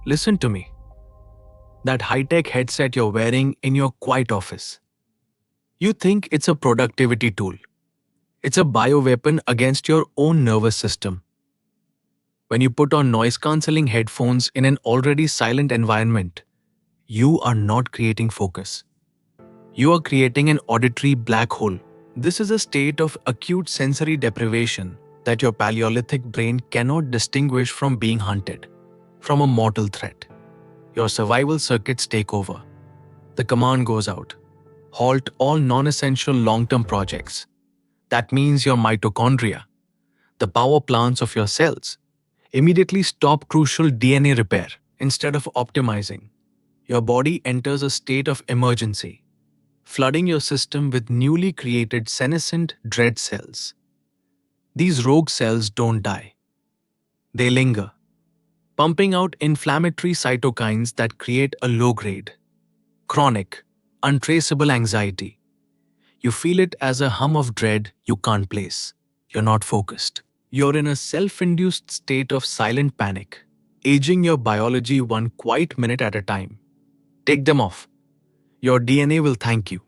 Listen to me. That high-tech headset you're wearing in your quiet office. You think it's a productivity tool. It's a bioweapon against your own nervous system. When you put on noise-canceling headphones in an already silent environment, you are not creating focus. You are creating an auditory black hole. This is a state of acute sensory deprivation that your Paleolithic brain cannot distinguish from being hunted, from a mortal threat. Your survival circuits take over. The command goes out. Halt all non-essential long-term projects. That means your mitochondria, the power plants of your cells, immediately stop crucial DNA repair. Instead of optimizing, your body enters a state of emergency, flooding your system with newly created senescent dread cells. These rogue cells don't die. They linger, pumping out inflammatory cytokines that create a low-grade, chronic, untraceable anxiety. You feel it as a hum of dread you can't place. You're not focused. You're in a self-induced state of silent panic, aging your biology one quiet minute at a time. Take them off. Your DNA will thank you.